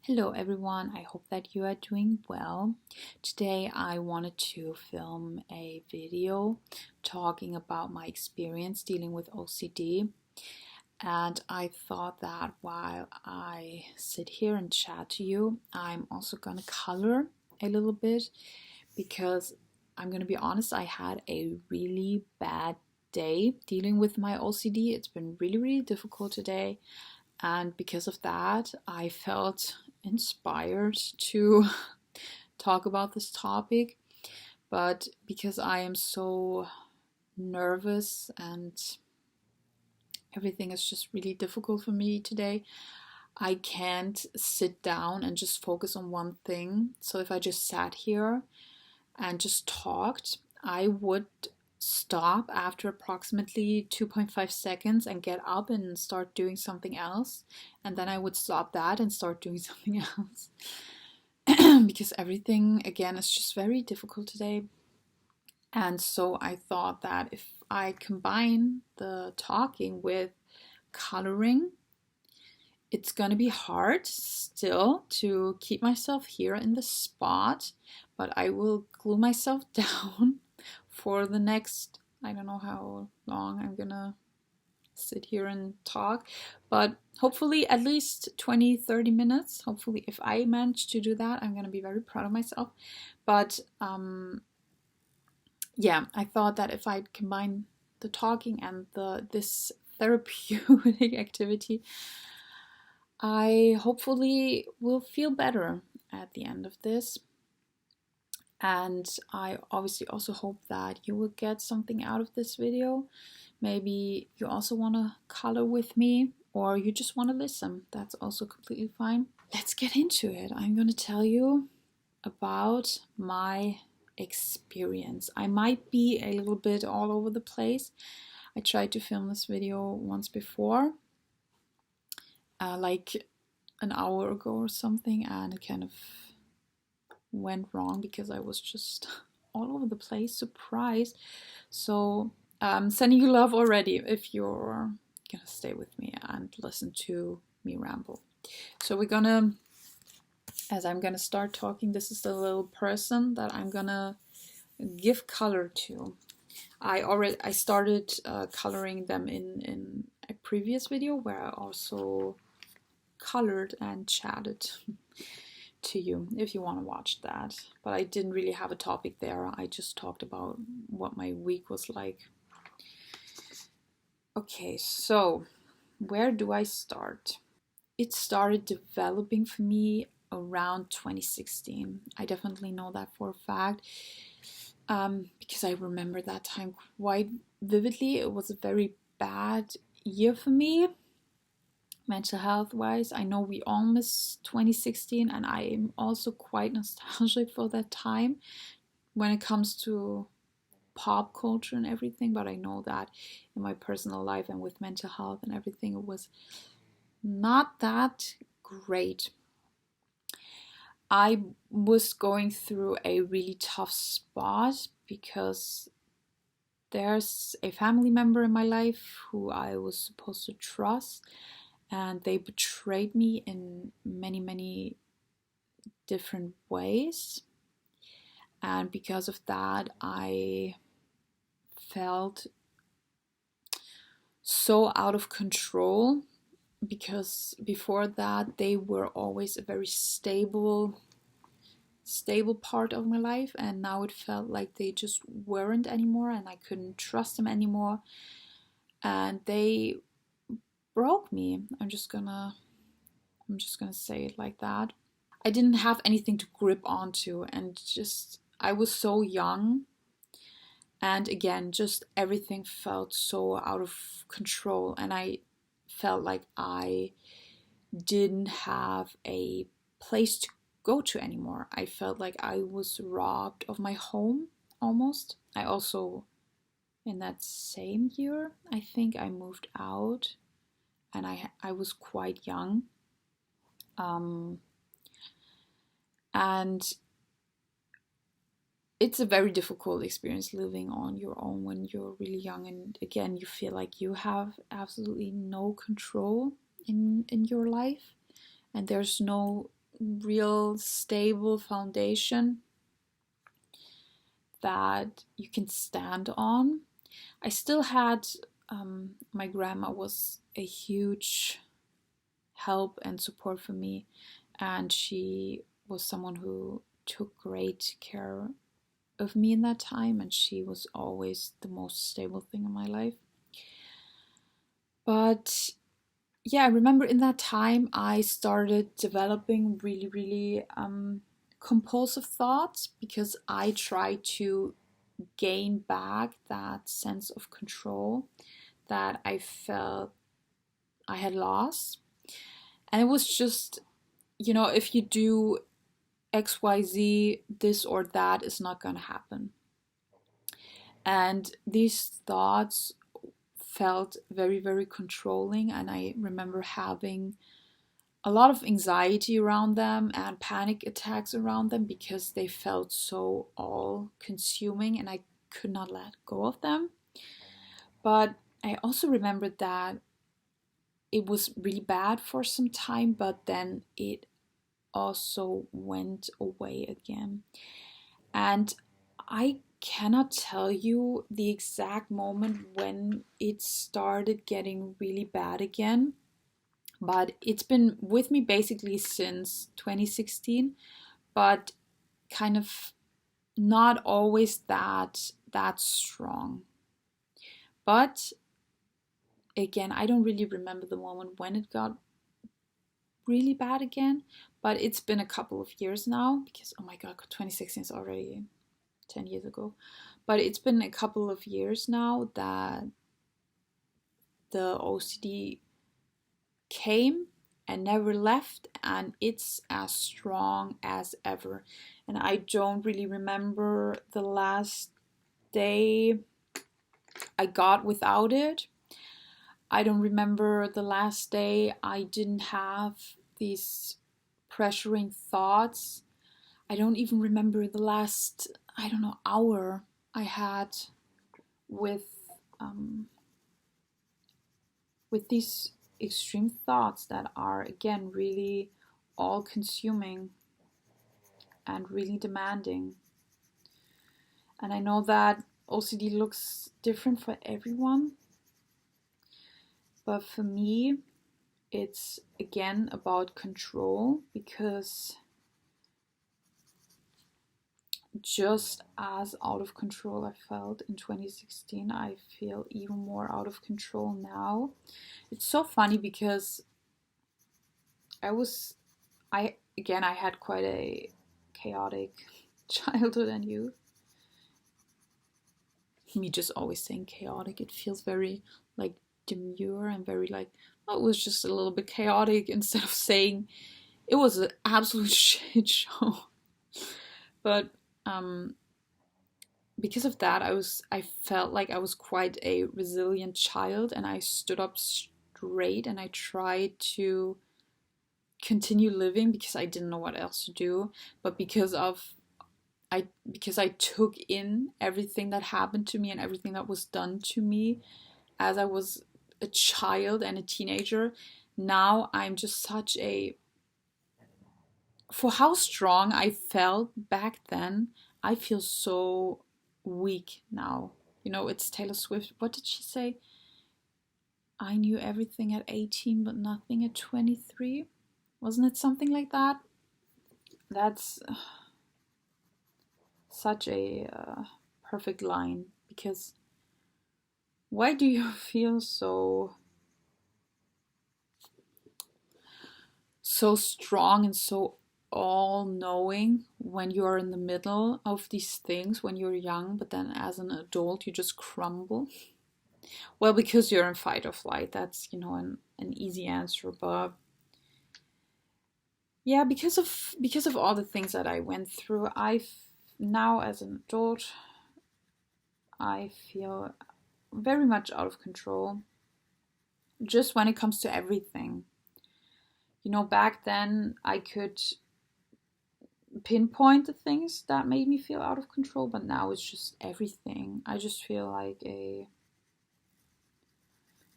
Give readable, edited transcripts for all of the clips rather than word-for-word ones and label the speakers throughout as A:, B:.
A: Hello everyone, I hope that you are doing well. Today I wanted to film a video talking about my experience dealing with OCD, and I thought that while I sit here and chat to you, I'm also going to color a little bit because I'm going to be honest, I had a really bad day dealing with my OCD. It's been really difficult today. And because of that, I felt inspired to talk about this topic. But because I am so nervous and everything is just really difficult for me today, I can't sit down and just focus on one thing. So if I just sat here and just talked, I would stop after approximately 2.5 seconds and get up and start doing something else. And then I would stop that and start doing something else. Because everything, again, is just very difficult today. And so I thought that if I combine the talking with coloring, it's gonna be hard still to keep myself here in the spot, but I will glue myself down for the next, I don't know how long I'm gonna sit here and talk, but hopefully at least 20-30 minutes. Hopefully, if I manage to do that, I'm gonna be very proud of myself. But yeah, I thought that if I combine the talking and this therapeutic activity, I hopefully will feel better at the end of this. And I obviously also hope that you will get something out of this video. Maybe you also want to color with me, or you just want to listen. That's also completely fine. Let's get into it. I'm going to tell you about my experience. I might be a little bit all over the place. I tried to film this video once before, like an hour ago or something, and it kind of went wrong because I was just all over the place, surprised. So sending you love already if you're gonna stay with me and listen to me ramble. So we're gonna, as I'm gonna start talking, this is the little person that I'm gonna give color to. I started coloring them in a previous video where I also colored and chatted to you if you want to watch that. But I didn't really have a topic there. I just talked about what my week was like. Okay, so where do I start? It started developing for me around 2016. I definitely know that for a fact, because I remember that time quite vividly. It was a very bad year for me, mental health wise. I know we all miss 2016, and I am also quite nostalgic for that time when it comes to pop culture and everything. But I know that in my personal life and with mental health and everything, it was not that great. I was going through a really tough spot because there's a family member in my life who I was supposed to trust, and they betrayed me in many different ways. And because of that, I felt so out of control, because before that they were always a very stable part of my life, and now it felt like they just weren't anymore, and I couldn't trust them anymore, and they broke me. I'm just gonna say it like that. I didn't have anything to grip onto, and just I was so young, and again, just everything felt so out of control, and I felt like I didn't have a place to go to anymore. I felt like I was robbed of my home almost. I also, in that same year, I think I moved out, and I was quite young. And it's a very difficult experience living on your own when you're really young, and again, you feel like you have absolutely no control in your life, and there's no real stable foundation that you can stand on. I still had, my grandma was a huge help and support for me, and she was someone who took great care of me in that time, and she was always the most stable thing in my life. But yeah, I remember in that time I started developing really, really compulsive thoughts because I tried to gain back that sense of control that I felt I had lost. And it was just, if you do XYZ, this or that is not going to happen. And these thoughts felt very, very controlling. And I remember having a lot of anxiety around them and panic attacks around them because they felt so all consuming and I could not let go of them. But I also remembered that it was really bad for some time, but then it also went away again. And I cannot tell you the exact moment when it started getting really bad again, but it's been with me basically since 2016, but kind of not always that strong. But again, I don't really remember the moment when it got really bad again, but it's been a couple of years now because oh my god, 2016 is already 10 years ago. But it's been a couple of years now that the OCD came and never left, and it's as strong as ever. And I don't really remember the last day I got without it. I don't remember the last day I didn't have these pressuring thoughts. I don't even remember the last, I don't know, hour I had with um, with these extreme thoughts that are again really all consuming and really demanding. And I know that OCD looks different for everyone, but for me, it's again about control because just as out of control I felt in 2016, I feel even more out of control now. It's so funny because I had quite a chaotic childhood and youth. Me just always saying chaotic, it feels very like demure and very like, oh, it was just a little bit chaotic instead of saying it was an absolute shit show. But because of that, I felt like I was quite a resilient child and I stood up straight and I tried to continue living because I didn't know what else to do. But because I took in everything that happened to me and everything that was done to me as I was a child and a teenager, now I'm just such a, for how strong I felt back then, I feel so weak now. It's Taylor Swift. What did she say? I knew everything at 18 but nothing at 23. Wasn't it something like that? That's such a perfect line, because why do you feel so strong and so all knowing when you're in the middle of these things when you're young, but then as an adult you just crumble? Well, because you're in fight or flight. That's an easy answer, but yeah, because of all the things that I went through, now as an adult I feel very much out of control just when it comes to everything. Back then I could pinpoint the things that made me feel out of control, but now it's just everything. I just feel like a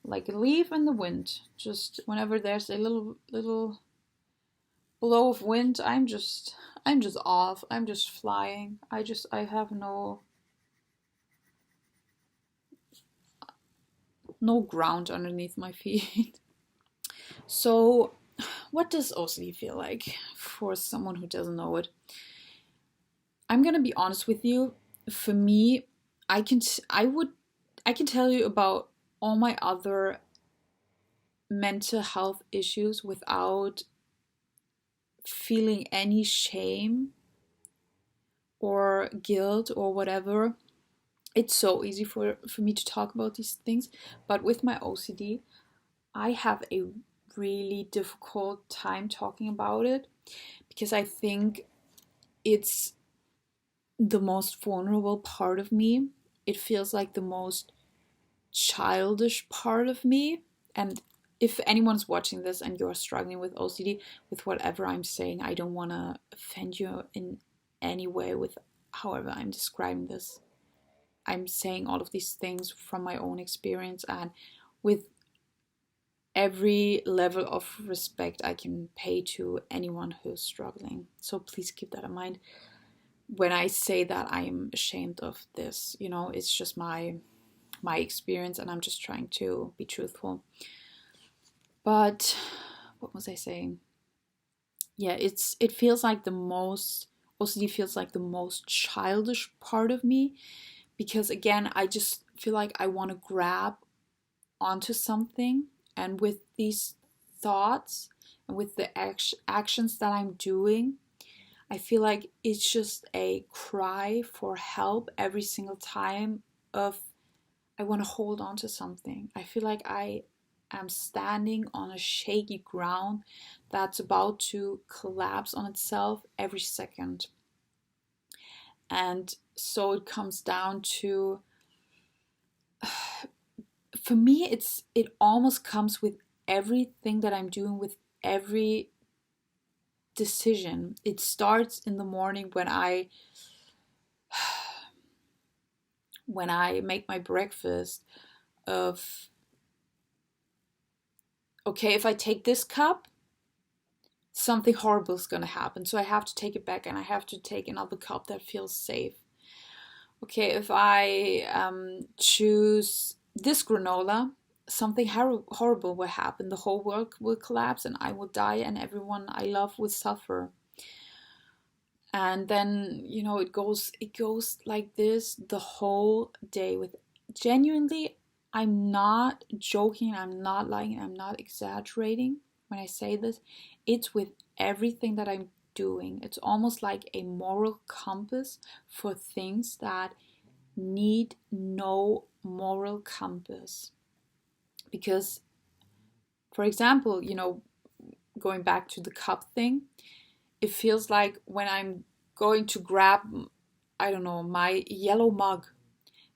A: leaf in the wind. Just whenever there's a little blow of wind, I'm just off. I'm just flying. I have no ground underneath my feet. So, what does OCD feel like for someone who doesn't know it? I'm gonna be honest with you. For me, I can t- I can tell you about all my other mental health issues without feeling any shame or guilt or whatever. It's so easy for me to talk about these things, but with my OCD, I have a really difficult time talking about it because I think it's the most vulnerable part of me. It feels like the most childish part of me. And if anyone's watching this and you're struggling with OCD, with whatever I'm saying, I don't want to offend you in any way with however I'm describing this. I'm saying all of these things from my own experience and with every level of respect I can pay to anyone who's struggling. So please keep that in mind. When I say that I'm ashamed of this, it's just my experience and I'm just trying to be truthful. But what was I saying? Yeah, it feels like the most OCD feels like the most childish part of me because again, I just feel like I want to grab onto something, and with these thoughts and with the actions that I'm doing, I feel like it's just a cry for help every single time of I want to hold on to something. I feel like I am standing on a shaky ground that's about to collapse on itself every second. And so it comes down to for me it almost comes with everything that I'm doing, with every decision. It starts in the morning when I make my breakfast of okay, if I take this cup, something horrible is going to happen. So I have to take it back and I have to take another cup that feels safe. Okay, if I choose this granola, something horrible will happen. The whole world will collapse and I will die and everyone I love will suffer. And then, it goes like this the whole day with genuinely, I'm not joking, I'm not lying, I'm not exaggerating when I say this. It's with everything that I'm doing. It's almost like a moral compass for things that need no moral compass. Because, for example, going back to the cup thing, it feels like when I'm going to grab, I don't know, my yellow mug,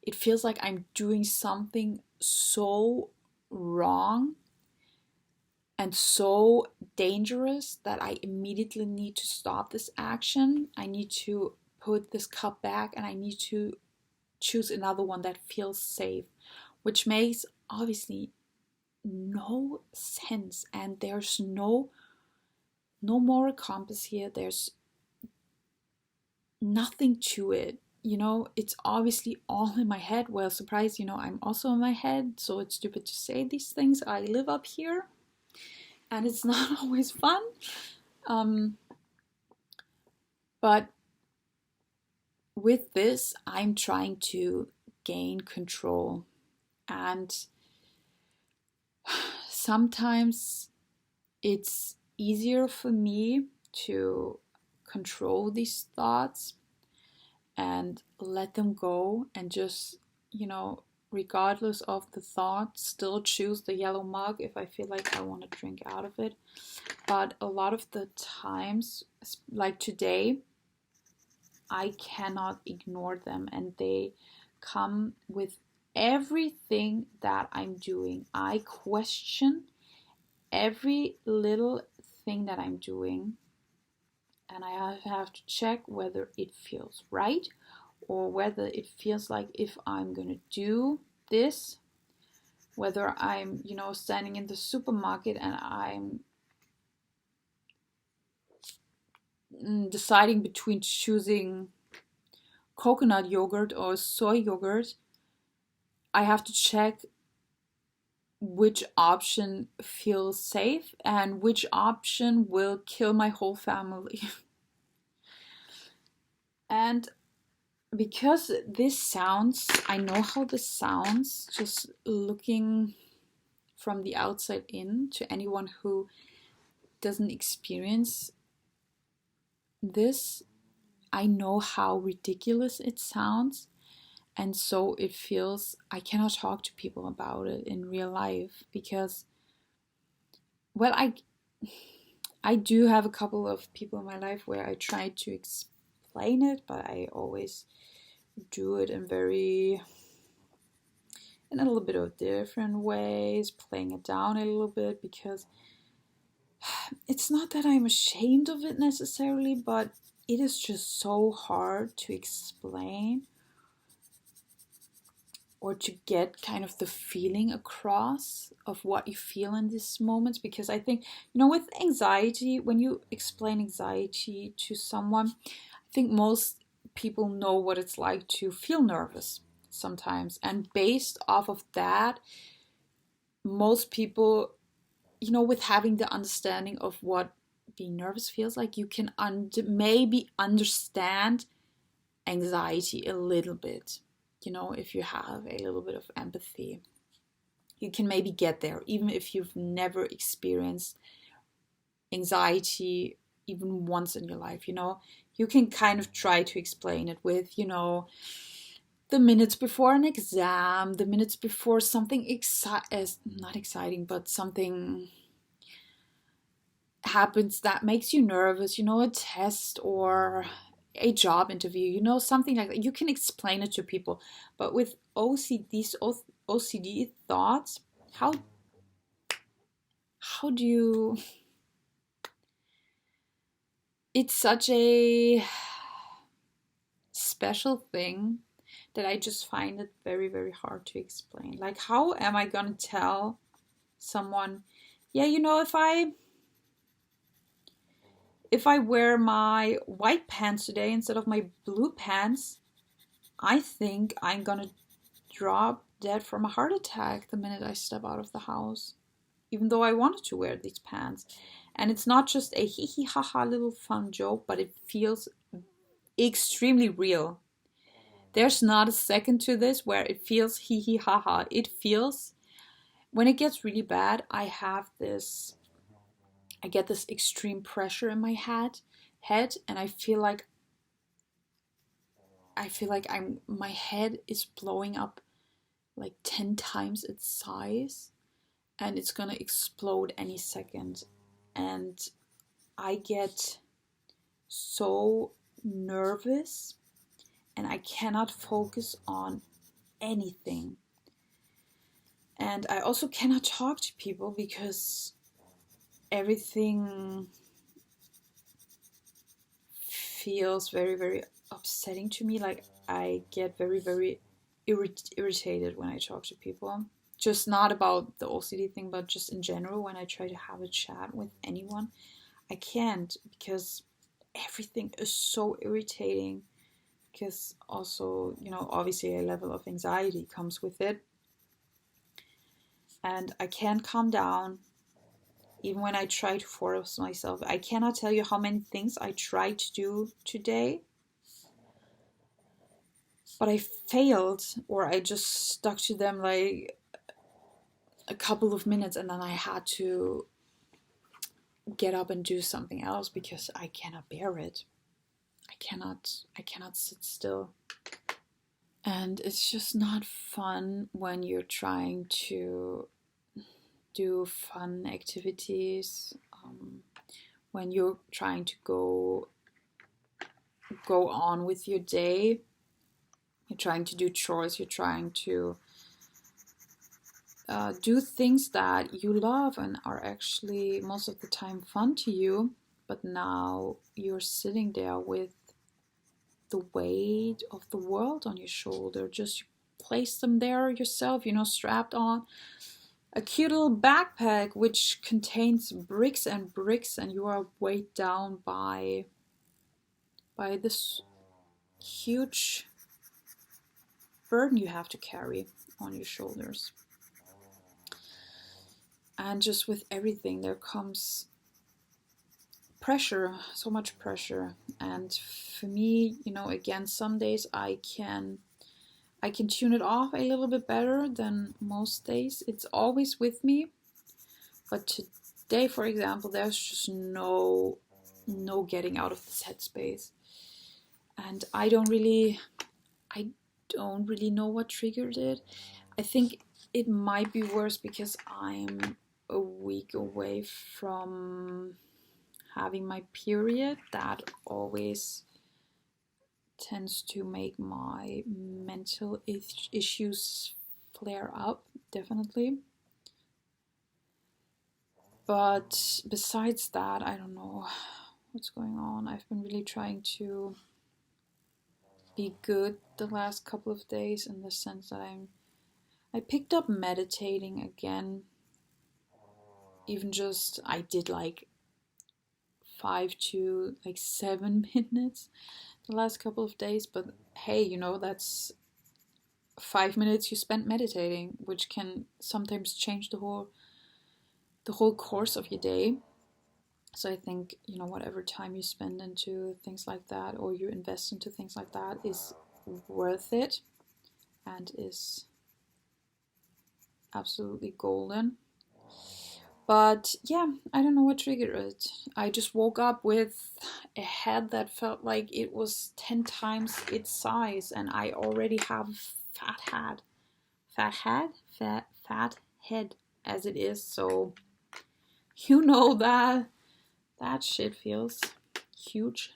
A: it feels like I'm doing something so wrong and so dangerous that I immediately need to stop this action. I need to put this cup back and I need to choose another one that feels safe, which makes obviously no sense. And there's no moral compass here. There's nothing to it. It's obviously all in my head. Well, surprise, I'm also in my head, so it's stupid to say these things. I live up here and it's not always fun. But with this, I'm trying to gain control. And sometimes it's easier for me to control these thoughts and let them go and just, regardless of the thought, still choose the yellow mug if I feel like I want to drink out of it. But a lot of the times, like today, I cannot ignore them and they come with everything that I'm doing. I question every little thing that I'm doing and I have to check whether it feels right or whether it feels like if I'm gonna do this, whether I'm, standing in the supermarket and I'm deciding between choosing coconut yogurt or soy yogurt, I have to check which option feels safe and which option will kill my whole family. And because this sounds, I know how this sounds, just looking from the outside in to anyone who doesn't experience this, I know how ridiculous it sounds. And so it feels, I cannot talk to people about it in real life because, well, I do have a couple of people in my life where I try to explain it, but I always do it in a little bit of different ways, playing it down a little bit, because it's not that I'm ashamed of it necessarily, but it is just so hard to explain or to get kind of the feeling across of what you feel in these moments. Because I think, with anxiety, when you explain anxiety to someone, I think most people know what it's like to feel nervous sometimes. And based off of that, most people, with having the understanding of what being nervous feels like, you can maybe understand anxiety a little bit. If you have a little bit of empathy, you can maybe get there, even if you've never experienced anxiety even once in your life. You can kind of try to explain it with, the minutes before an exam, the minutes before something not exciting, but something happens that makes you nervous, a test or a job interview, something like that. You can explain it to people. But with OCD thoughts, how do you, it's such a special thing that I just find it very, very hard to explain. Like, how am I gonna tell someone, yeah, if I wear my white pants today instead of my blue pants, I think I'm gonna drop dead from a heart attack the minute I step out of the house, even though I wanted to wear these pants. And it's not just a hee hee ha ha little fun joke, but it feels extremely real. There's not a second to this where it feels hee hee ha ha. It feels, when it gets really bad, I get this extreme pressure in my head, and I feel like my head is blowing up like 10 times its size, and it's gonna explode any second. And I get so nervous and I cannot focus on anything. And I also cannot talk to people because everything feels very, very upsetting to me. Like, I get very, very irritated when I talk to people. Just not about the OCD thing, but just in general, when I try to have a chat with anyone, I can't, because everything is so irritating. Because also, obviously a level of anxiety comes with it. And I can't calm down, even when I try to force myself. I cannot tell you how many things I tried to do today, but I failed, or I just stuck to them like a couple of minutes, and then I had to get up and do something else because I cannot bear it. I cannot sit still. And it's just not fun when you're trying to do fun activities, when you're trying to go on with your day. You're trying to do chores, you're trying to do things that you love and are actually most of the time fun to you, but now you're sitting there with the weight of the world on your shoulder. Just place them there yourself, strapped on a cute little backpack which contains bricks and bricks, and you are weighed down by by this huge burden you have to carry on your shoulders. And just with everything there comes pressure, so much pressure. And for me, again, some days I can tune it off a little bit better than most days. It's always with me, but today, for example, there's just no getting out of this headspace. And I don't really know what triggered it. I think it might be worse because I'm a week away from having my period. That always tends to make my mental issues flare up, definitely. But besides that, I don't know what's going on. I've been really trying to be good the last couple of days, in the sense that I picked up meditating again. Even just, I did like 5 to 7 minutes the last couple of days, but hey, that's 5 minutes you spent meditating, which can sometimes change the whole course of your day. So I think, whatever time you spend into things like that, or you invest into things like that, is worth it and is absolutely golden. But yeah, I don't know what triggered it. I just woke up with a head that felt like it was 10 times its size, and I already have fat head as it is. So that shit feels huge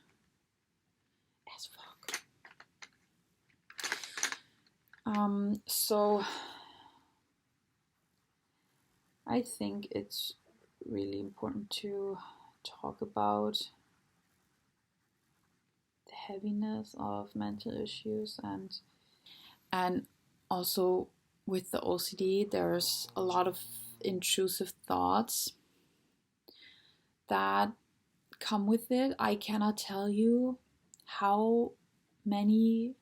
A: as fuck. So I think it's really important to talk about the heaviness of mental issues, and also with the OCD, there's a lot of intrusive thoughts that come with it. I cannot tell you how many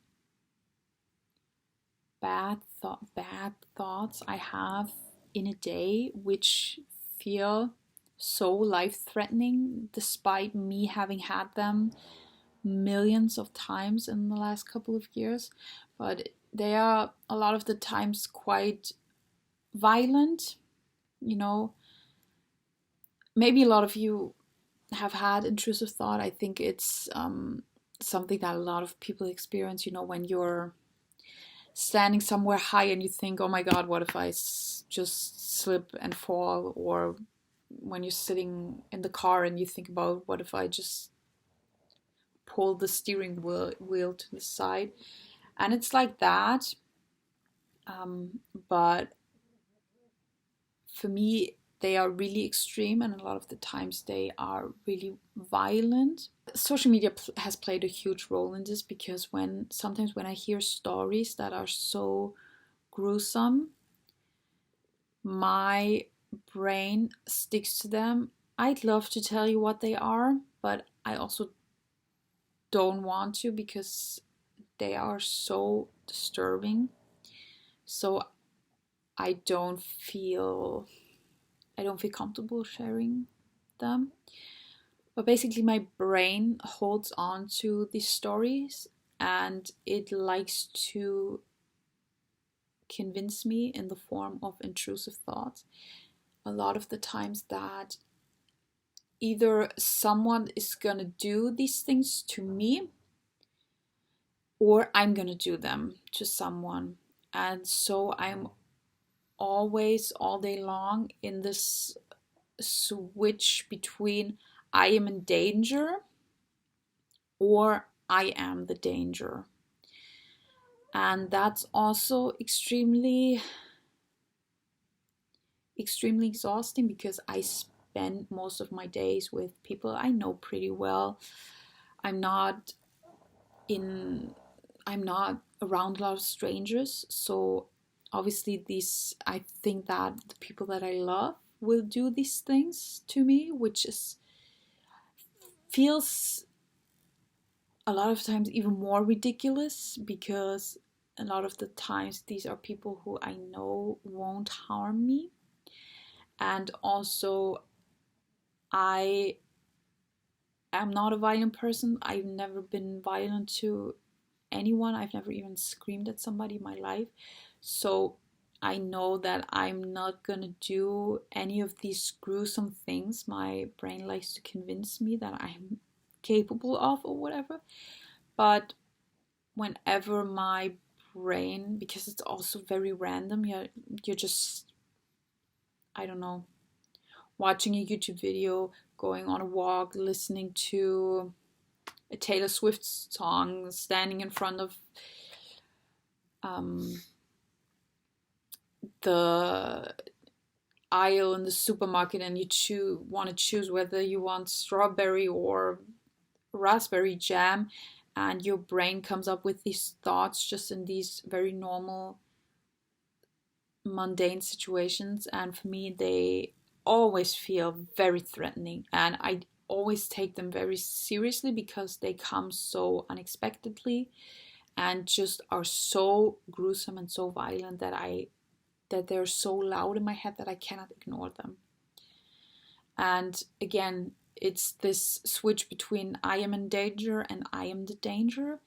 A: bad thoughts I have in a day, which feel so life-threatening, despite me having had them millions of times in the last couple of years. But they are a lot of the times quite violent. Maybe a lot of you have had intrusive thought. I think it's something that a lot of people experience, when you're standing somewhere high and you think, oh my god, what if I just slip and fall? Or when you're sitting in the car and you think about, what if I just pull the steering wheel to the side? And it's like that. But for me, they are really extreme, and a lot of the times they are really violent. Social media has played a huge role in this, because sometimes when I hear stories that are so gruesome, my brain sticks to them. I'd love to tell you what they are, but I also don't want to, because they are so disturbing. So I don't feel comfortable sharing them. But basically my brain holds on to these stories, and it likes to convince me in the form of intrusive thoughts. A lot of the times that either someone is gonna do these things to me, or I'm gonna do them to someone. And so I'm always, all day long, in this switch between I am in danger or I am the danger. And that's also extremely exhausting, because I spend most of my days with people I know pretty well. I'm not around a lot of strangers, so obviously I think that the people that I love will do these things to me, which feels a lot of times even more ridiculous, because a lot of the times these are people who I know won't harm me. And also, I am not a violent person. I've never been violent to anyone. I've never even screamed at somebody in my life. So I know that I'm not gonna do any of these gruesome things my brain likes to convince me that I'm capable of or whatever. But whenever my brain, because it's also very random, you're just, I don't know, watching a YouTube video, going on a walk, listening to a Taylor Swift song, standing in front of um, the aisle in the supermarket, and you want to choose whether you want strawberry or raspberry jam, and your brain comes up with these thoughts just in these very normal mundane situations, and for me they always feel very threatening, and I always take them very seriously because they come so unexpectedly and just are so gruesome and so violent that they're so loud in my head that I cannot ignore them. And again, it's this switch between I am in danger and I am the danger.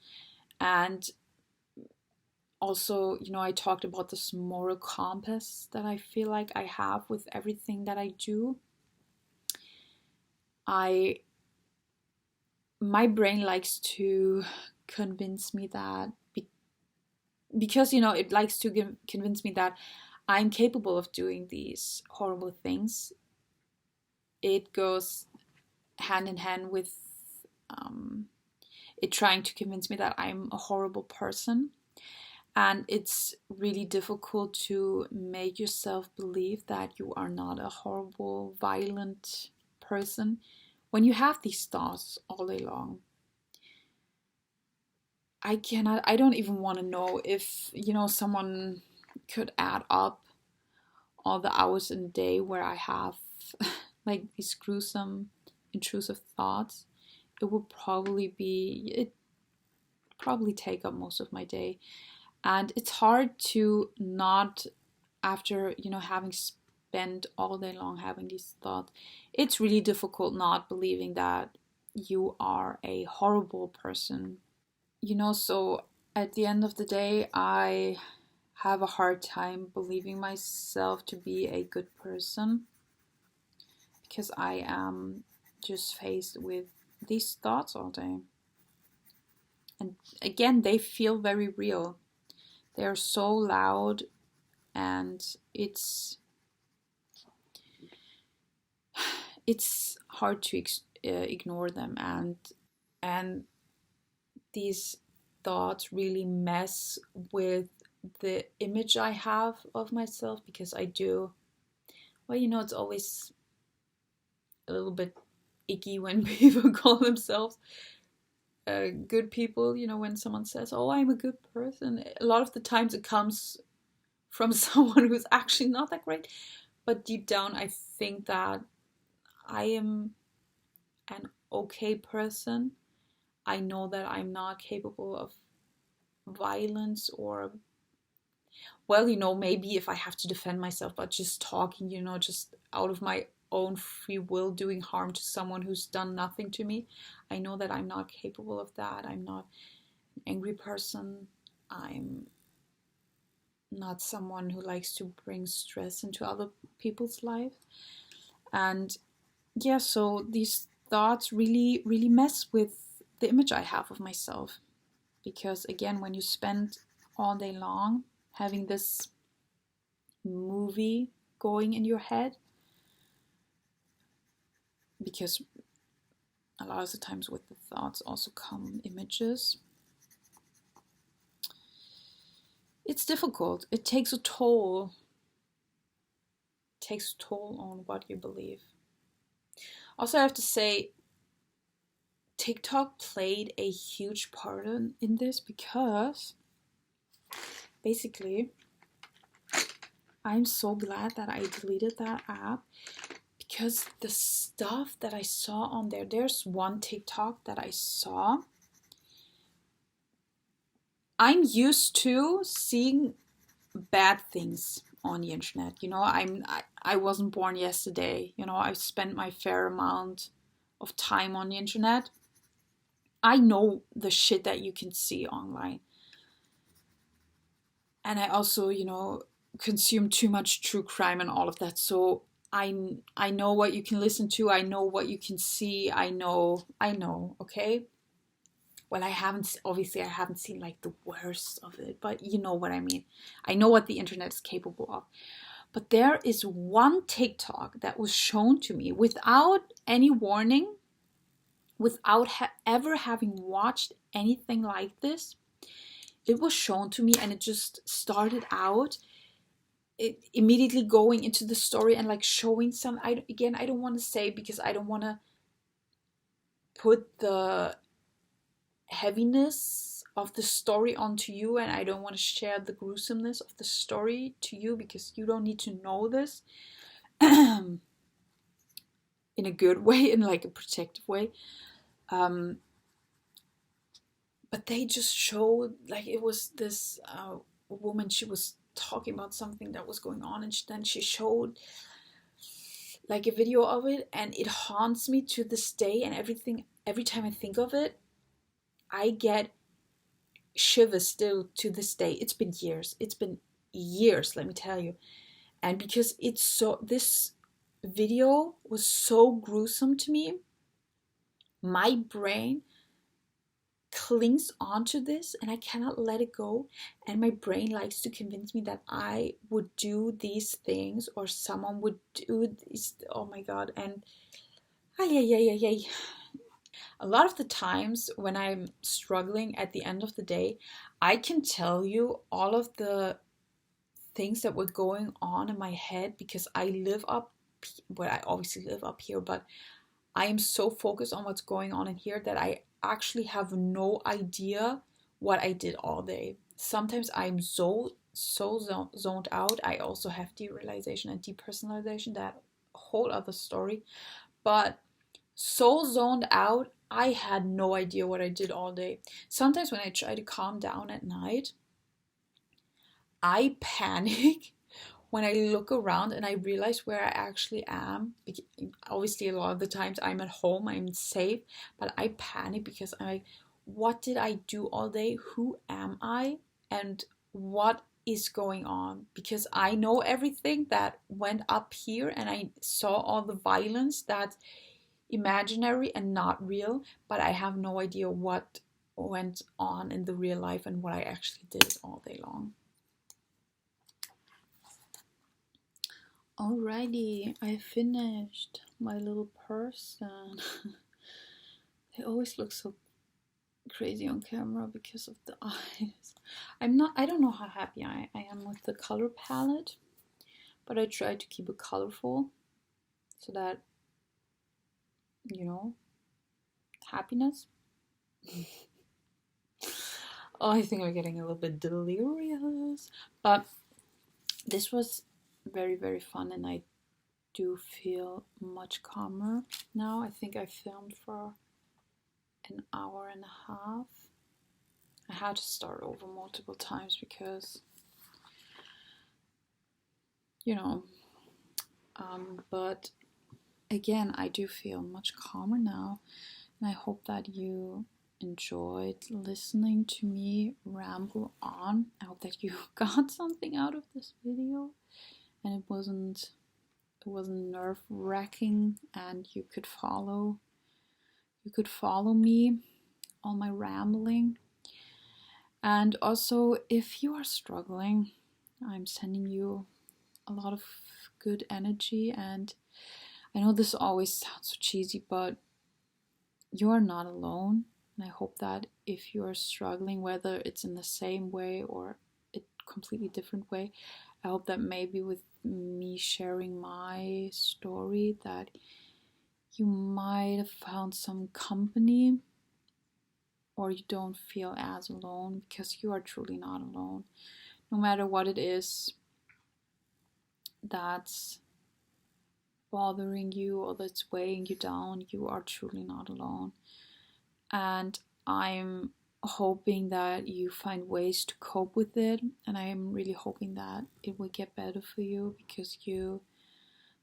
A: And also, I talked about this moral compass that I feel like I have with everything that I do. My brain likes to convince me that because it likes to convince me that I'm capable of doing these horrible things. It goes hand in hand with it trying to convince me that I'm a horrible person. And it's really difficult to make yourself believe that you are not a horrible, violent person when you have these thoughts all day long. I don't even want to know if, someone could add up all the hours in a day where I have like these gruesome, intrusive thoughts. It probably take up most of my day. And it's hard to not, after, having spent all day long having these thoughts, it's really difficult not believing that you are a horrible person. So at the end of the day, I have a hard time believing myself to be a good person because I am just faced with these thoughts all day. And again, they feel very real. They're so loud, and it's hard to ignore them, and these thoughts really mess with the image I have of myself, because I do, well, it's always a little bit icky when people call themselves good people. When someone says, "Oh, I'm a good person," a lot of the times it comes from someone who's actually not that great. But deep down, I think that I am an okay person. I know that I'm not capable of violence or, well, maybe if I have to defend myself, but just talking, just out of my own free will doing harm to someone who's done nothing to me. I know that I'm not capable of that. I'm not an angry person. I'm not someone who likes to bring stress into other people's lives. And yeah, so these thoughts really, really mess with the image I have of myself. Because again, when you spend all day long having this movie going in your head, because a lot of the times with the thoughts also come images, it's difficult. It takes a toll. It takes a toll on what you believe. Also, I have to say, TikTok played a huge part in this, because basically I'm so glad that I deleted that app, because the stuff that I saw on there's one TikTok that I saw I'm used to seeing bad things on the internet. You know, I wasn't born yesterday. You know, I've spent my fair amount of time on the internet. I know the shit that you can see online. And I also, you know, consume too much true crime and all of that. So I know what you can listen to. I know what you can see. I know, okay? Well, obviously I haven't seen like the worst of it, but you know what I mean. I know what the internet is capable of. But there is one TikTok that was shown to me without any warning, without ever having watched anything like this. It was shown to me and it just started out it immediately going into the story and like showing some. I don't want to say because I don't want to put the heaviness of the story onto you, and I don't want to share the gruesomeness of the story to you because you don't need to know this in a good way, in like a protective way. But they just showed like it was this woman. She was talking about something that was going on, and then she showed like a video of it, and it haunts me to this day. And every time I think of it, I get shivers still to this day. It's been years. It's been years, let me tell you. And because this video was so gruesome to me, my brain clings onto this and I cannot let it go. And my brain likes to convince me that I would do these things or someone would do these. Oh my God. And a lot of the times when I'm struggling at the end of the day, I can tell you all of the things that were going on in my head because I live up, well, I obviously live up here, but I am so focused on what's going on in here that I actually have no idea what I did all day. Sometimes I'm so zoned out. I also have derealization and depersonalization, that whole other story. But so zoned out, I had no idea what I did all day. Sometimes when I try to calm down at night, I panic when I look around and I realize where I actually am. Obviously, a lot of the times I'm at home, I'm safe, but I panic because I'm like, what did I do all day? Who am I? And what is going on? Because I know everything that went up here and I saw all the violence that's imaginary and not real, but I have no idea what went on in the real life and what I actually did all day long. Alrighty, I finished my little person. They always look so crazy on camera because of the eyes. I don't know how happy I am with the color palette, but I try to keep it colorful so that, you know, happiness. Oh, I think I'm getting a little bit delirious, but this was very, very fun, and I do feel much calmer now. I think I filmed for an hour and a half. I had to start over multiple times because, you know, but again, I do feel much calmer now, and I hope that you enjoyed listening to me ramble on. I hope that you got something out of this video and it wasn't nerve-wracking, and you could follow me on my rambling. And also, if you are struggling, I'm sending you a lot of good energy. And I know this always sounds so cheesy, but you are not alone. And I hope that if you are struggling, whether it's in the same way or a completely different way, I hope that maybe with me sharing my story that you might have found some company, or you don't feel as alone, because you are truly not alone. No matter what it is that's bothering you or that's weighing you down, you are truly not alone. And I'm hoping that you find ways to cope with it, and I am really hoping that it will get better for you, because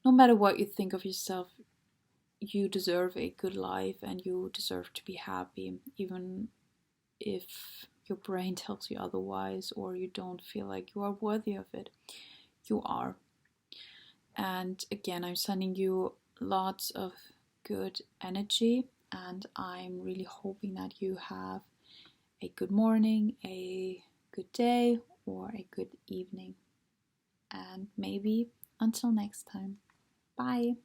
A: no matter what you think of yourself, you deserve a good life and you deserve to be happy, even if your brain tells you otherwise or you don't feel like you are worthy of it. You are. And again, I'm sending you lots of good energy, and I'm really hoping that you have a good morning, a good day, or a good evening. And maybe until next time. Bye.